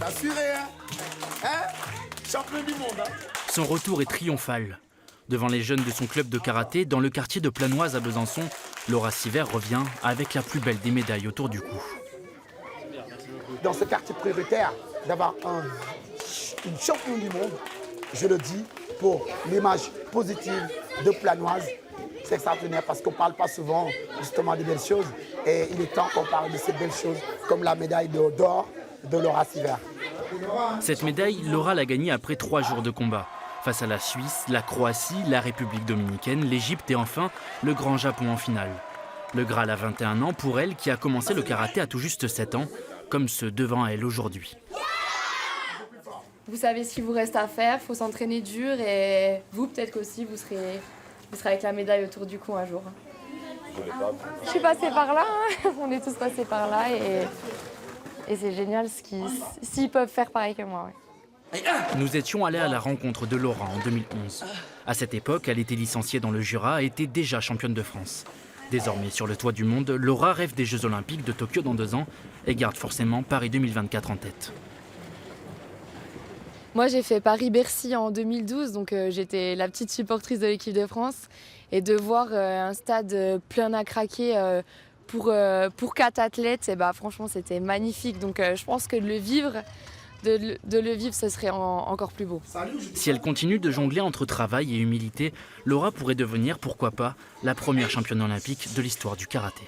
Assuré, hein? Champion du monde, hein? Son retour est triomphal. Devant les jeunes de son club de karaté, dans le quartier de Planoise à Besançon, Laura Siver revient avec la plus belle des médailles autour du cou. Dans ce quartier prioritaire, d'avoir une championne du monde, je le dis, pour l'image positive de Planoise, c'est extraordinaire parce qu'on ne parle pas souvent justement de belles choses et il est temps qu'on parle de ces belles choses comme la médaille d'or de Laura Siver. Cette médaille, Laura l'a gagnée après 3 jours de combat. Face à la Suisse, la Croatie, la République dominicaine, l'Égypte et enfin le Grand Japon en finale. Le Graal a 21 ans pour elle qui a commencé le karaté à tout juste 7 ans, comme ceux devant elle aujourd'hui. Vous savez ce qu'il vous reste à faire, il faut s'entraîner dur et vous peut-être qu'aussi vous serez avec la médaille autour du cou un jour. Je suis passée par là, on est tous passés par là et c'est génial s'ils peuvent faire pareil que moi. Ouais. Nous étions allés à la rencontre de Laura en 2011. À cette époque, elle était licenciée dans le Jura et était déjà championne de France. Désormais sur le toit du monde, Laura rêve des Jeux Olympiques de Tokyo dans 2 ans et garde forcément Paris 2024 en tête. Moi j'ai fait Paris-Bercy en 2012, donc j'étais la petite supportrice de l'équipe de France. Et de voir un stade plein à craquer pour 4 athlètes, et franchement c'était magnifique. Donc je pense que de le vivre, ce serait encore plus beau. Si elle continue de jongler entre travail et humilité, Laura pourrait devenir, pourquoi pas, la première championne olympique de l'histoire du karaté.